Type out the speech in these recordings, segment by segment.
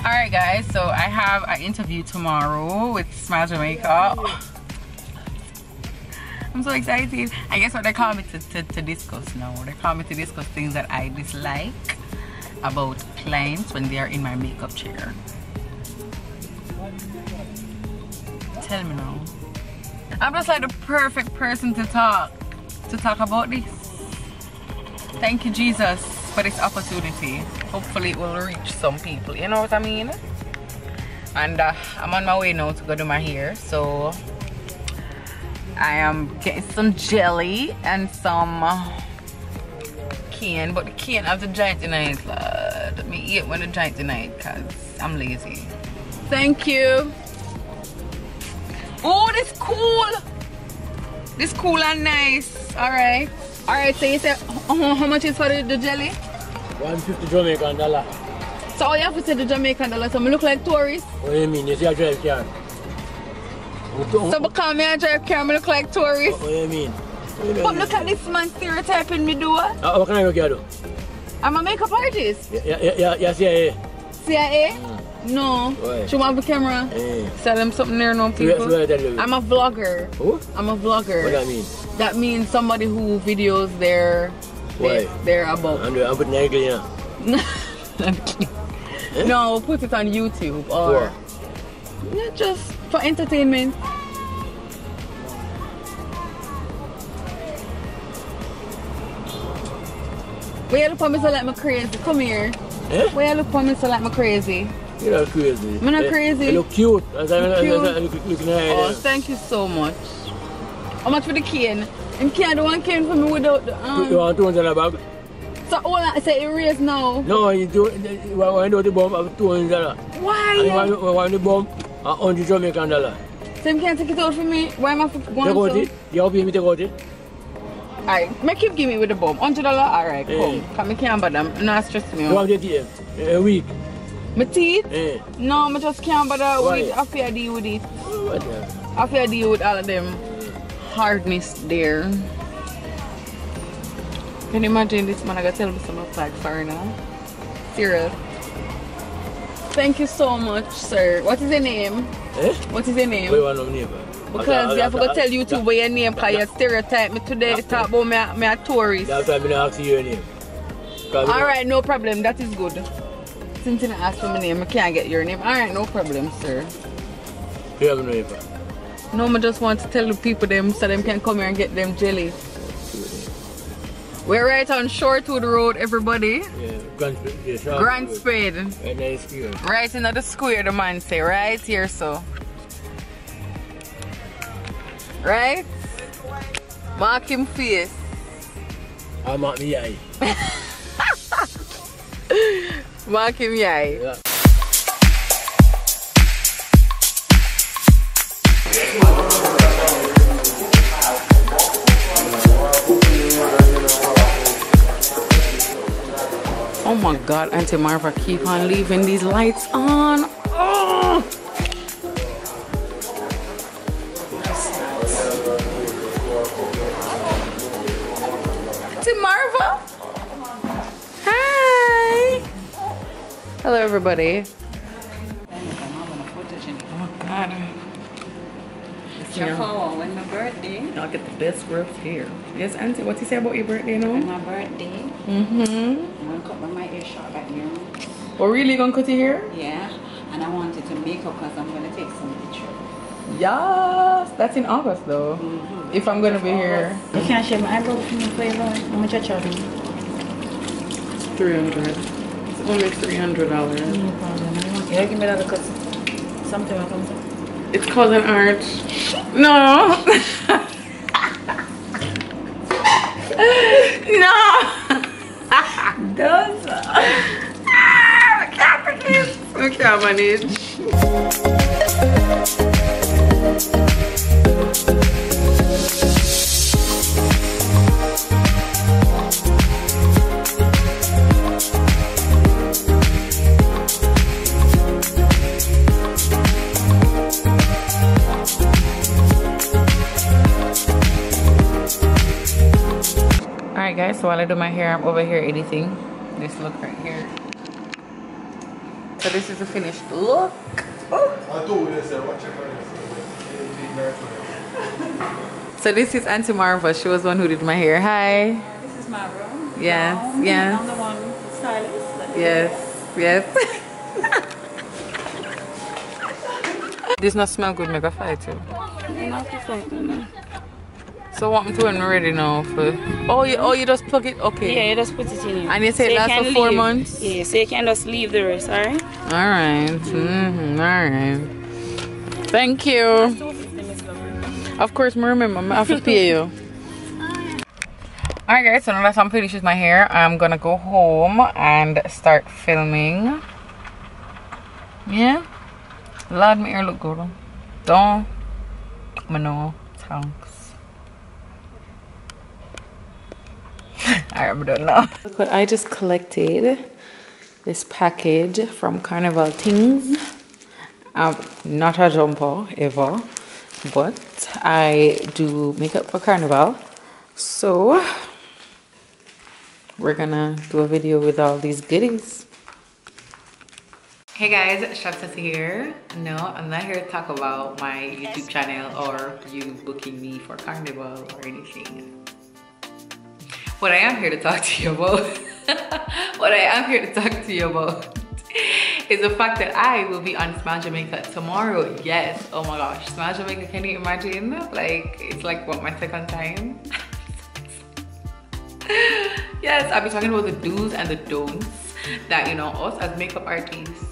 Alright guys, so I have an interview tomorrow with Smile Jamaica. I'm so excited. I guess what they call me to discuss now. They call me to discuss things that I dislike about clients when they are in my makeup chair. Tell me now. I'm just like the perfect person to talk about this. Thank you, Jesus, for this opportunity. Hopefully it will reach some people, you know what I mean? And I'm on my way now to go do my hair, so I am getting some jelly and some cane, but the cane has the giant in it. Let me eat when the giant in it because I'm lazy. Thank you. Oh, this cool. This cool and nice. Alright. Alright, so you said how much is for the jelly? $150 Jamaican dollar. So all you have to say the Jamaican dollar, so I look like tourist? What do you mean? You see I drive car. So because me I drive car, I look like tourist? What do you mean? But look at this man stereotyping me do. What kind of work you do? I'm a makeup artist. Yeah, CIA. CIA? No. Why? Show me have a camera. Sell them something there, no people. I'm a vlogger. Who? I'm a vlogger. What that mean? That means somebody who videos their about. I'm putting egg in. No, put it on YouTube or yeah, just for entertainment. Where you look for me so like me crazy? Come here. Eh? Where you look for me so like me crazy? You're not crazy. I'm not crazy. You look cute. Looking oh, thank you so much. How much for the cane? And can do one cane for me without the You want $200 bag? So all I say erase now. No, you do when you do the bomb of $200. Why? And you want the bomb $100 Jamaican dollar. So you can't take it out for me? Why am I going to? Take out it? You help me take out it? Alright, make him give me with the bomb. $100? Alright, come. Come, I can't bother. Not stress me out. You want your teeth? A week? My teeth? Eh. No, I just can't bother with. I feel deal with it. What the? I feel deal with all of them hardness there. Can you imagine this man? I gotta tell me some like sorry now. Serious. Thank you so much, sir. What is your name? Eh? What is your name? What do you want to name? Because I forgot to tell YouTube what your name because you stereotype me today to talk about me a tourist. That's why I'm going to ask you your name. Alright, no problem. That is good. Since you didn't ask for my name, I can't get your name. Alright, no problem, sir. You have no name? No, I just want to tell the people them so them can come here and get them jelly. We're right on Shorewood Road, everybody. Yeah, Grand Spade. Right in the square, the man say. Right here, so. Right? Mark him face. I mark me eye. Mark him eye. Yeah. Oh my God, Auntie Marva keep on leaving these lights on. Oh! Auntie Marva? Hi! Hello everybody. Oh God. When my birthday. I'll get the best ribs here. Yes, Auntie, what you say about your birthday now? My birthday. Mm-hmm. I'm gonna cut my hair short back here. Oh, really gonna cut your hair? Yeah. And I wanted to make up because I'm gonna take some pictures. Yes, that's in August though. If I'm gonna be here. You can't shave my eyebrow for me, flavor. How much I charge you? It's $300. It's only $300. No problem. Yeah, give me that because something will come. It's called an art. No. No. Those. I can't manage. Alright guys, so while I do my hair, I'm over here editing this look right here. So this is the finished look. So this is Auntie Marva. She was the one who did my hair. Hi. This is Marva. Yes, yes. I'm the one stylist. Yes, yes. This not smell good, make a fight too. So what I'm doing ready now for? Oh, you just plug it? Okay. Yeah, you just put it in. And you say it lasts for 4 months? Yeah, so you can just leave the rest, alright? Alright. Alright. Thank you. Of course, I remember. I have to pay you. Alright guys, so now that I'm finished with my hair, I'm gonna go home and start filming. Yeah? Lord, my hair look good. Don't. I know. Thanks. Alright, I'm done now. Look what I just collected. This package from Carnival Things. Not a jumper ever, but I do makeup for Carnival. So we're gonna do a video with all these goodies. Hey guys, Shaph Sassy here. No, I'm not here to talk about my YouTube channel or you booking me for Carnival or anything. What I am here to talk to you about, is the fact that I will be on Smile Jamaica tomorrow. Yes, oh my gosh, Smile Jamaica, can you imagine? Like, it's like what, my second time? Yes, I'll be talking about the do's and the don'ts that, you know, us as makeup artists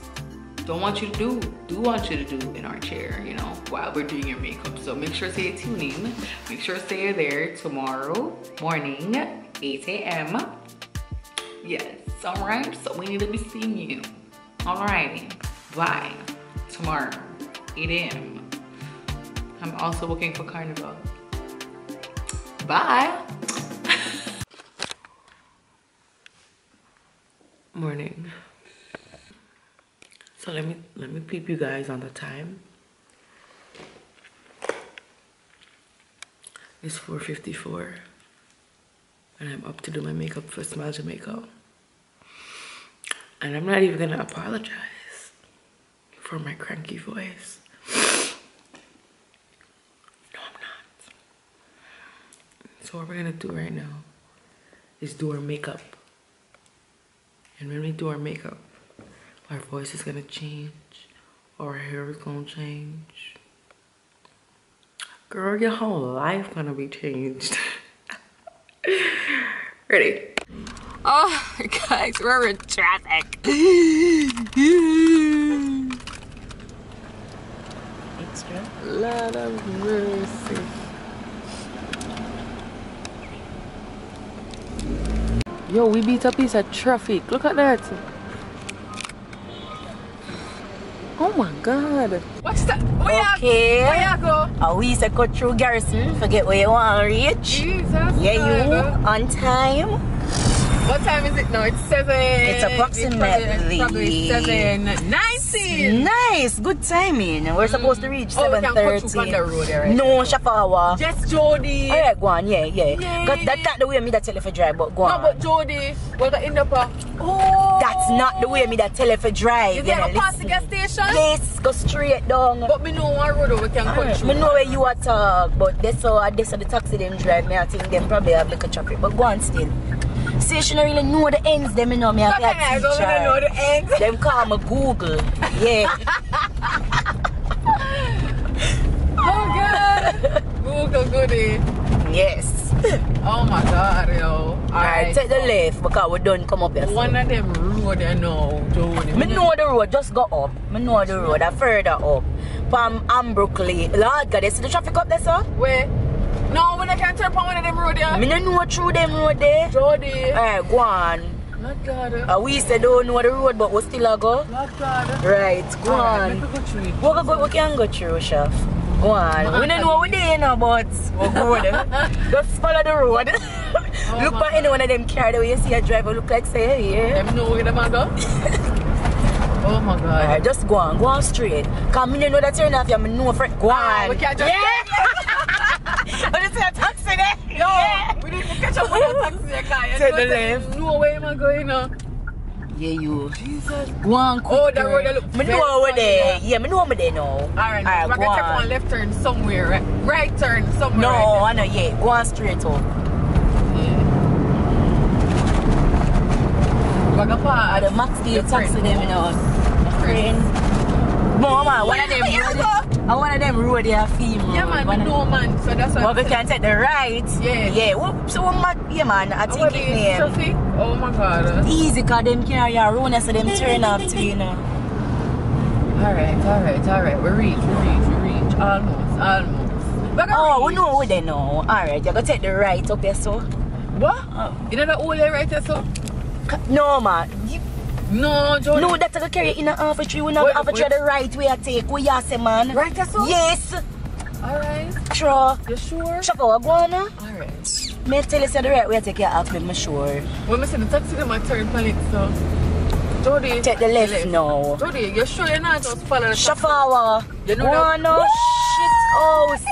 don't want you to do want you to do in our chair, you know, while we're doing your makeup. So make sure to stay tuned in. Make sure to stay there tomorrow morning, 8 a.m. Yes, alright, so we need to be seeing you. Alrighty, bye. Tomorrow, 8 a.m. I'm also booking for Carnival. Bye. Morning. So let me peep you guys on the time. It's 4:54 and I'm up to do my makeup for Smile Jamaica. And I'm not even gonna apologize for my cranky voice. No, I'm not. So what we're gonna do right now is do our makeup. And when we do our makeup, our voice is gonna change, our hair is gonna change. Girl, your whole life gonna be changed. Ready? Oh, guys, we're in traffic. Extra. Lord of mercy. Yo, we beat a piece of traffic. Look at that. Oh my God. What's that? Okay. Where you go? We used to cut through Garrison. Forget where you want to reach. Jesus. Yeah, you on time. What time is it now? It's 7. It's approximately probably 7:19. Nice, good timing. We're supposed to reach 7:30. No, Shafawa. Yes, Jody. Alright, go on, yeah. Cause that's not the way me that tell you for drive, but go on. No, but Jody, we're in the park. Oh, that's not the way me that tell you for drive. You get past the gas station? Yes, go straight down. But me know one road we can cut through. Me know where you are talk, but that's how the taxi them drive. Me I think them probably have like a traffic, but go on still. See, she don't really know the ends, them, you know, me have a teacher. Don't know the ends. Them call me Google. Yeah. Oh God. Google goodie. Yes. Oh my God, yo. Alright, take the left because we don't come up here. One of them road I know, Jody. Me know the road, just go up. Me know the road, further up. From Ambrooklyn. Lord God, you see the traffic up there, sir? Where? No, when I can't turn upon one of them road there. Me don't know through them road there. Jody. Alright, go on. Not God. We said don't know the road, but we still go. Not God. Right, go on. Let me go through it. We can go through, Shaph. Go on. We don't know what we're doing now, but we'll go there. Just follow the road. Look for any one of them car the way you see a driver look like say, yeah. Them know where them are go. Oh my God. Alright, just go on straight. Cause me don't know that turn off, you know for go on. We can't just I just see a taxi there. Yo, we need to catch up with a taxi car. Take the left. No way am I going now. Yeah, you. Jesus. Go on, quick. Oh, that road that look Me know over there. Yeah, me know over there now. Alright, Alright, we're go gonna take on. one left turn somewhere, right turn somewhere. No, right I know, yeah. Go on straight up. Yeah. We're gonna Ah, the Max Deal taxi them, you know. Friend. Mama, one of them road they are female. Yeah, man, we know, man. So that's why. But we can take the right. Yeah. Yeah. So yeah, man. I think it name. Traffic? Oh my God. Easy, cause them carry a road, so them turn off to you know. Alright. We reach. Almost. Oh, we know where they know. Alright, you gotta take the right up here, so. What? You know the old right there, so? No, man. No, Jody. No, that's gonna carry in a half a tree. We not have to try the right way I take. We ya say, man. Right there, so? Yes. Alright. Sure. You sure? Shaph, what go on now? Alright. May I tell you say the right way I take your half, I'm sure. When I say the taxi, them a turn on it, so. Jody. Take the left now. Jody, you sure you're not just follow the taxi? Shaph, You know go that- on now. Shit house.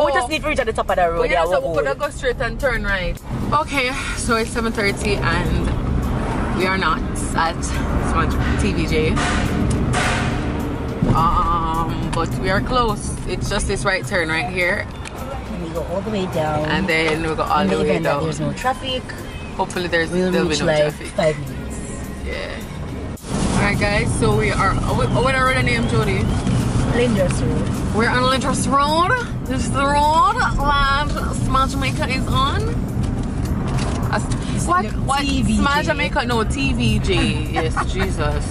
We just need to reach at the top of the road. Well, Yeah, so we could go straight and turn right. Okay, so it's 7:30 and we are not at Smudge TVJ. But we are close. It's just this right turn right here. And we go all the way down. And then we go all the way Even that down. there's no traffic. Hopefully We'll there'll be reach no like traffic. 5 minutes. Yeah. Alright guys, so we are what are the name, Jody? Linders Road. We're on Linders Road. This is the road that Smudge Jamaica is on. What? TVJ. Smudge Jamaica? No, TVJ. Yes, Jesus.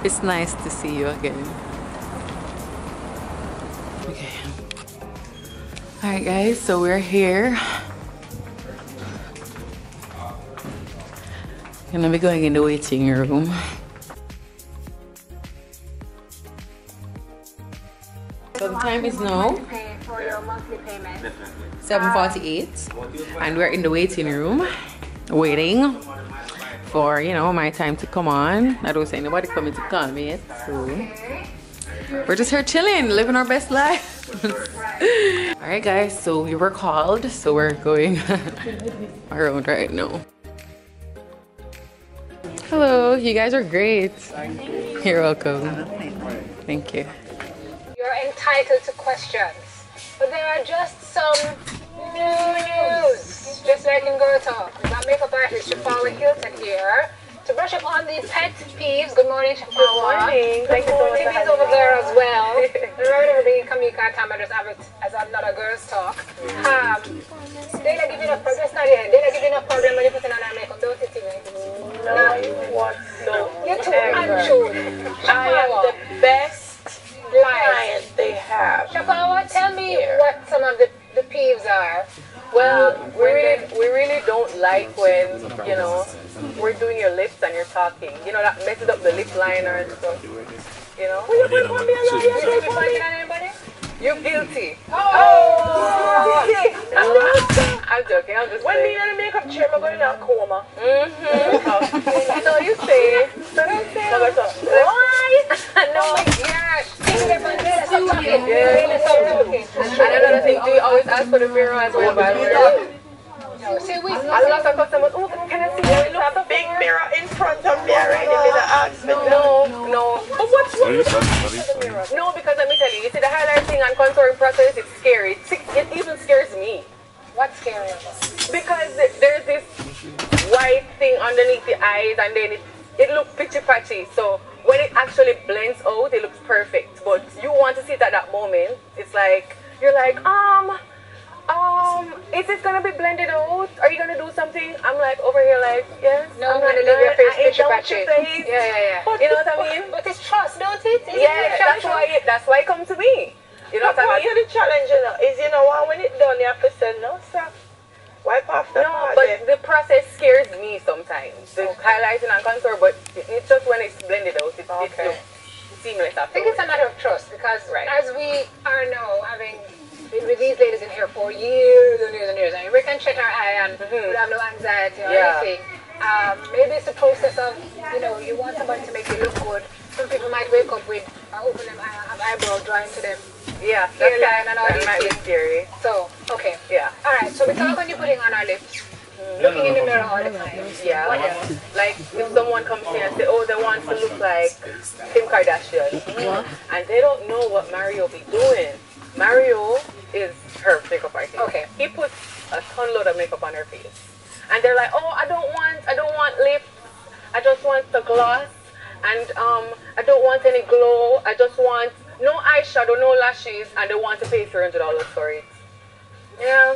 It's nice to see you again. Okay. Alright guys, so we're here. Gonna be going in the waiting room. So the time is now 7:48 and we're in the waiting room waiting for, you know, my time to come on. I don't see anybody coming to call me yet, so we're just here chilling, living our best life. Alright guys, so we were called, so we're going around right now. Hello, you guys are great. You're welcome. Thank you. You're entitled to questions, but there are just some news. Just like in Girl Talk, we got makeup artist Shaph Hilton here to brush up on the pet peeves. Good morning, Shaph. Good morning. Thank you so much. Timmy's over there as well. Remember being Kamika time, I just have it as another Girls Talk. They like giving a problem. That's not it. They like giving a problem when you put on our makeup. Don't you, Timmy? No, what so? You're too unsure. I am the best client they have. Shaph, tell me what some of the peeves are. Well, we really don't like when, you know, we're doing your lips and you're talking. You know, that messes up the lip liner and stuff. You know? Will you put on me? You're guilty. Oh! I'm joking. I'm just when me in the makeup chair, I'm going in a coma. So you say. So don't say. Why? No, my gosh. Stop talking. And another thing, do you always ask for the mirror as well? No, see, we. A lot of customers, oh, can I see you have a big mirror in front of me already? No. But what's wrong with the mirror? No, because let me tell you, see the highlighting and contouring process, it's scary. It even scares me. What's scary? Because there's this white thing underneath the eyes and then it looks pitchy patchy. So when it actually blends out, it looks perfect. But you want to see it at that moment. It's like, you're like, is it gonna be blended out? Are you gonna do something? I'm like over here like, yes. No, I'm gonna leave your face pitchy patchy. Yeah. But, you know what I mean? But it's trust, don't it? That's why it comes to me. You know what I mean? The challenge is, you know what, when it's done, you have to say no, sir. Wipe off the No, but the process scares me sometimes. The highlighting and contour, but it's just when it's blended out, it looks seamless after. I think it's a matter of trust because as we are now having been with these ladies in here for years and years and years, and we can shut our eye and we have no anxiety or anything. maybe it's the process of, you know, you want somebody to make you look good. Some people might wake up with, open them, have eyebrow drawing to them. Yeah, Hairline and all that these might be things. scary. So, okay. Yeah. Alright, so we talk when you're putting on our lips. Looking in the mirror all the time. Yeah. What else? Like if someone comes here and say, oh, they want to look like Kim Kardashian, and they don't know what Mario be doing. Mario is her makeup artist. Okay. He puts a ton load of makeup on her face, and they're like, oh, I don't want lips. I just want the gloss, and I don't want any glow. I just want no eyeshadow, no lashes, and they want to pay $300 for it. Yeah.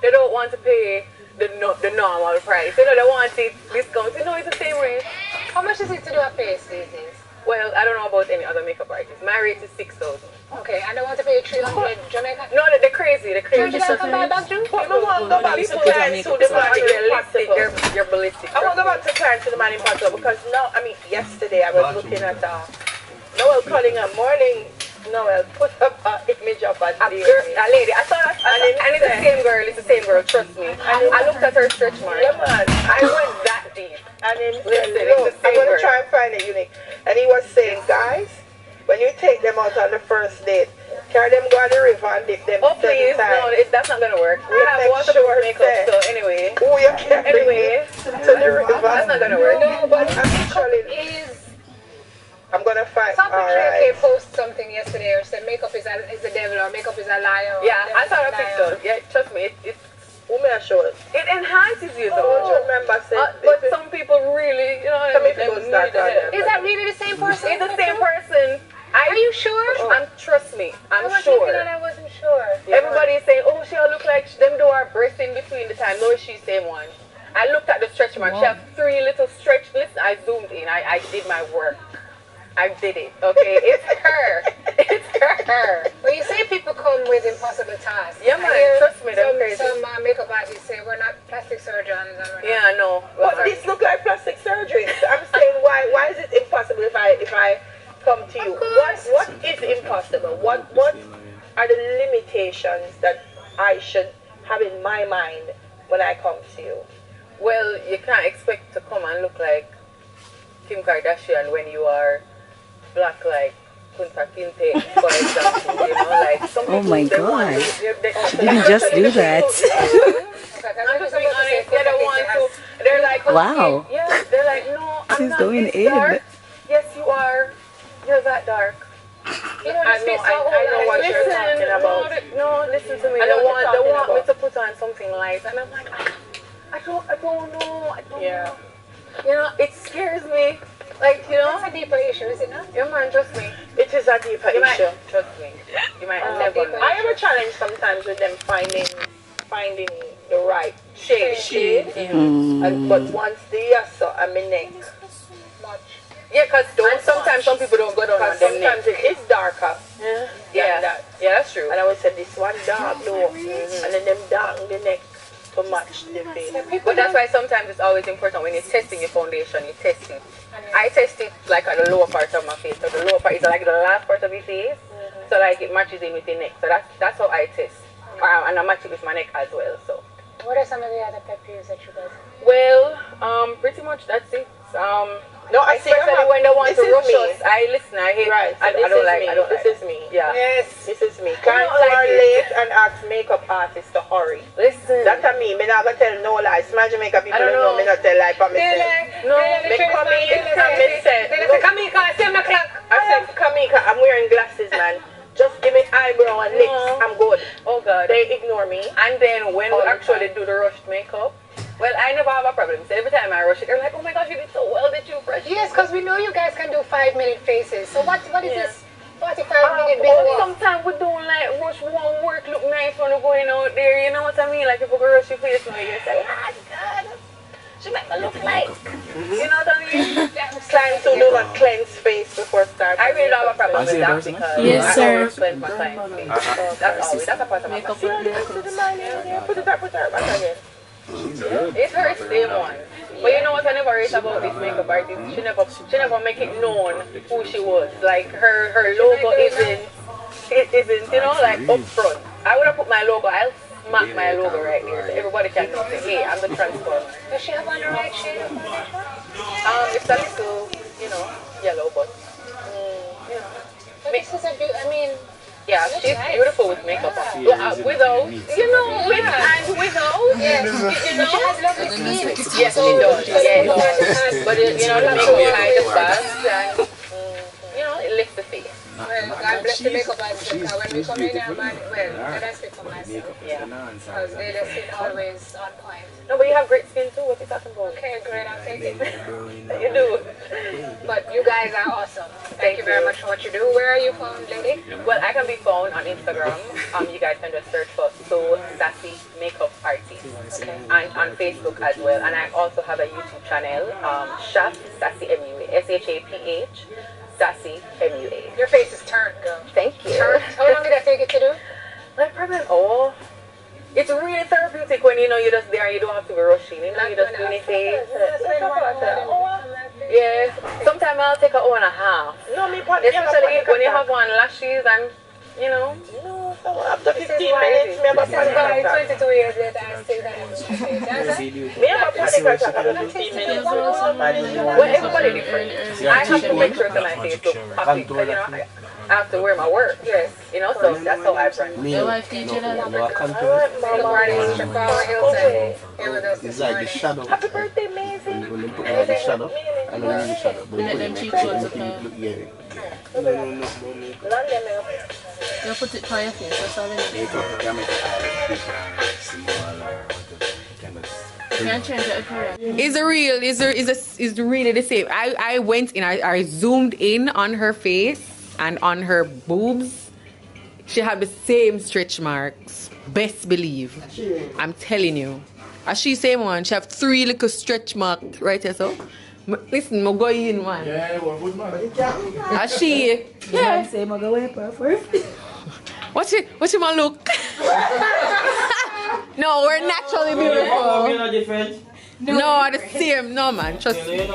They don't want to pay the normal price. You know, they want it discount. You know, it's the same way. How much is it to do a face these days? Well, I don't know about any other makeup artist. My rate is 6,000. Okay, and they want to pay 300 Jamaica? No, they're crazy. They're crazy. $300 come buy back too? I want to go back to clients who demand Realistic. impossible. You're ballistic. I want to go back to clients who demand impossible because now, I mean, yesterday I was looking at Noel calling a morning. Noel put up an image of a A lady. I saw that. And it's the same girl. It's the same girl. Trust me. I looked at her stretch mark. Yeah, man. I went that deep. And then Listen, look, it's the I'm same going to word. try and find it unique. And he was saying, guys, when you take them out on the first date, carry them go on the river and dip them Oh 7 please, times. no, that's not gonna work. We have Make waterproof sure makeup, say- so anyway. Who you carry Anyway, to the river? that's not gonna work. No, but Actually, I'm going to find, Some alright. posted something yesterday or said makeup is the devil or makeup is a liar. Yeah, I saw a picture. Yeah, trust me, it Who may I show it? enhances you Don't though. you remember saying But some people really, you know, Some they people need start the on help. them. Is that really the same person? It's the same person. Are you sure? Trust me, I'm I was sure. thinking and I wasn't sure. Everybody is saying, oh, she'll look like them do her breast in between the time. No, she's same one. I looked at the stretch mark. She has 3 little stretch. Listen, I zoomed in. I did my work. I did it. Okay, it's her. It's her. Well, you say people come with impossible tasks. Yeah, man, I hear trust me, they're crazy. Some makeup artists say we're not plastic surgeons. And we're not. Yeah, no. But this look like plastic surgery. I'm saying why is it impossible if I come to you? What is impossible? What are the limitations that I should have in my mind when I come to you? Well, you can't expect to come and look like Kim Kardashian when you are black like Kunta Kinte, for example. You know, like some people, Oh my they want God. to- Did you just do that? I'm just being honest. They don't want to. They're like, okay, Wow. yeah. They're like, no, I'm She's not going this in. dark. Yes, you are. You're that dark. You know, I know what you're talking about. No, listen to me. I know They what you're want talking me about. to put on something light, and I'm like, I don't know. Yeah. You know, it scares me. Like, you know. That's a deeper issue, is it not? Yeah, man, trust me. It is a deeper You might, issue. trust me. You might Oh, never deeper know. I have a challenge sometimes with them finding the right shade. But once they are so I'm in neck. Much. Yeah, because sometimes some people don't go down on Because them neck. sometimes it is darker. Yeah, that. yeah, that's true. And I would say this one dark low, and then them darken the neck to match the face. But that's why sometimes it's always important when you're testing your foundation, you test it. I test it like at the lower part of my face. So the lower part is like the last part of your face. So like it matches in with the neck. So that's how I test. And I match it with my neck as well. So. What are some of the other pet peeves that you guys have? Well, pretty much that's it. No, I see. Especially when they want this to is rush me. us. I listen, I hate. Right. So I don't like. I don't like. This is me. Yeah. Yes. This is me. Clients like who are it. late and ask makeup artists to hurry. Listen. That's a me. Me not gonna tell no lies. Small Jamaica people I don't don't know. Me know. not tell lie for myself. No, Me come in and me say, look, Kamika, 7 o'clock. I said, Kamika, I'm wearing glasses, man. Just give me eyebrow and lips. No. I'm good. Oh God. They ignore me. And then when All we the actually do the rushed makeup, well, I never have a problem. So every time I rush it, they're like, oh my gosh, you did so well that you brushed. Yes, because we know you guys can do 5-minute faces. So what is this 45-minute Or video? sometimes we don't like rush one work look nice when we're going out there, you know what I mean? Like if we go rush your face now, you say, ah God, she make me look like, you know what I mean? Clients who do not cleanse face before starting. I really don't have a problem with that because Yes, I sir. always cleanse my client's face. That's a part of my Put it up, back again. It hurts day one. But you know what I never rate about this makeup artist? She never make it known who she was. Like her logo isn't you know, like up front. I would have put my logo, I'll mark my logo right there, so everybody can know, say, hey, I'm the transformer. Does she have on the right shade? It's a little, you know, yellow, but, you know. But this is a I mean, yeah, she's beautiful with makeup on. Without, you know, with and without, yes, you know. she has lovely skin. Yes, she does, yes. But, you know, the makeup kind of fast, and, you know, it lifts the face. Well, God bless the makeup artist, because when we come in here, man, well, let us speak for myself. Yeah. Because they just skin always on point. No, but you have great skin too, what are you talking about? Okay, great, I'll take it. You do. But you guys are awesome. Thank you very much for what you do. Where are you found, lady? Well, I can be found on Instagram. You guys can just search for So Sassy Makeup Artist. Okay. And on Facebook as well. And I also have a YouTube channel, Shaph Sassy MUA. SHAPH Sassy MUA. Your face is turned, girl. Thank you. Turned. How long did that take you to do? No problem. Oh, it's really therapeutic when you know you're just there and you don't have to be rushing. You know, you just doing it. Yeah. Sometimes I'll take an hour and a half. No, me Especially when you have on lashes and, you know. No, after 15 minutes, me have a panic attack. 22 years later, I still got it. Me have a panic attack after 15 minutes. Well, everybody different. I have to make sure that my face looks happy. You know, I have to wear my work. Yes. You know, so that's how I brand. It's like the shadow. Happy birthday, Maisie. When they put like the shadow, I don't need the shadow. But Let them cheek shots up. yeah. You put it on your face, that's all it is. You can change it if you want. Is the real, is really the same. I went in, I zoomed in on her face and on her boobs. She had the same stretch marks. Best believe. I'm telling you. As she same one, she have 3 little stretch marks right here, so. Listen, I'm going in one. Yeah, well, good man. As she, yeah. Say, I'm going to go first. What's your look? No, we're naturally beautiful. No, the same. No, man. Trust me.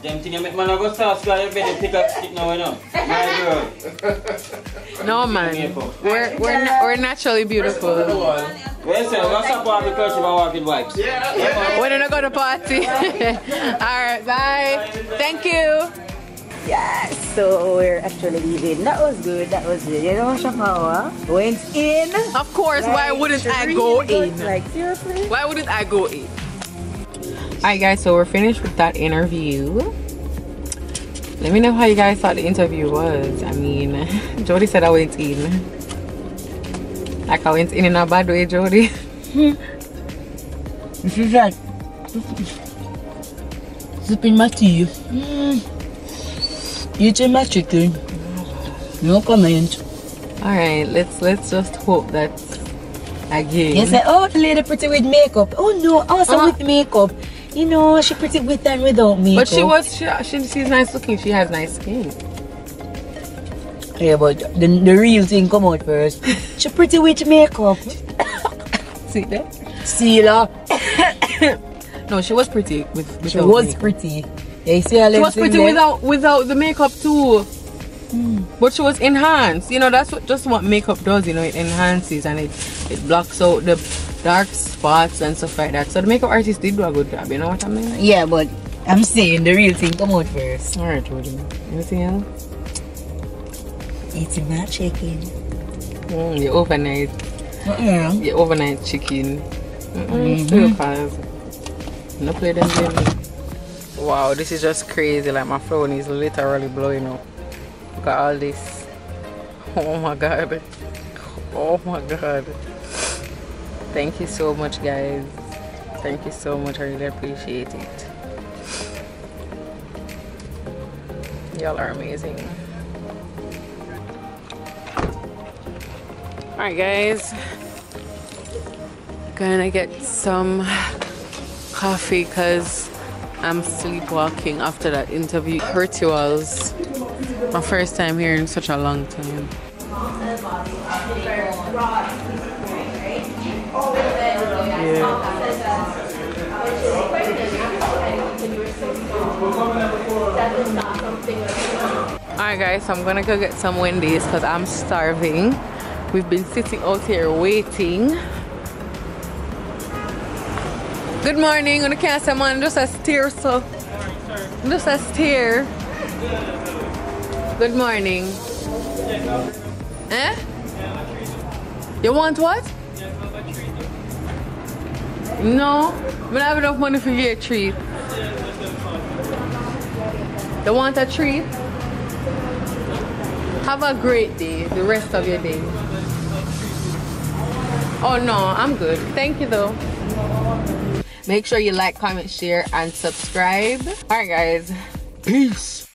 Them thing you make man go start sky, you better pick up shit now, you know. My girl. No, man. We're naturally beautiful. Well, sir, what's up with because you are walking vibes? Yeah. We're gonna go to party. Alright, bye. Thank you. Yes, so we're actually leaving. That was good, You know, Shaph went in. Of course, like, why wouldn't I go in? Like, seriously? Why wouldn't I go in? Alright guys, so we're finished with that interview. Let me know how you guys thought the interview was. I mean, Jody said I went in. Like I went in a bad way, Jody. This is like sipping my tea. Eating my chicken. No comment. Alright, let's just hope that again. You say, oh, the lady pretty with makeup. Oh no, also with makeup. You know, she pretty with and without makeup. But she's nice looking. She has nice skin. Yeah, but the real thing come out first. She pretty with makeup. See that? See la. No, she was pretty with she was makeup. Pretty. Yeah, you see her she was pretty without the makeup too. But she was enhanced. You know, that's what makeup does. You know, it enhances and it blocks out the dark spots and stuff like that. So the makeup artist did do a good job. You know what I mean? Yeah, but I'm saying the real thing come out first. Alright, Jody. Anything else? Eating my chicken. Your overnight. Your overnight chicken. Still fast. No play them game. Wow, this is just crazy. Like my phone is literally blowing up. Look at all this. Oh my god. Oh my god. Thank you so much, guys. Thank you so much. I really appreciate it. Y'all are amazing. Alright guys, gonna get some coffee because I'm sleepwalking after that interview. Rituals. My first time here in such a long time. Alright guys, so I'm gonna go get some Wendy's because I'm starving. We've been sitting out here waiting Good morning. I can't say man, just a steer, so. Just a steer. Good morning. Eh? You want what? No, I don't have enough money for your treat. You want a treat? Have a great day, the rest of your day. Oh no, I'm good. Thank you though. Make sure you like, comment, share, and subscribe. Alright guys. Peace.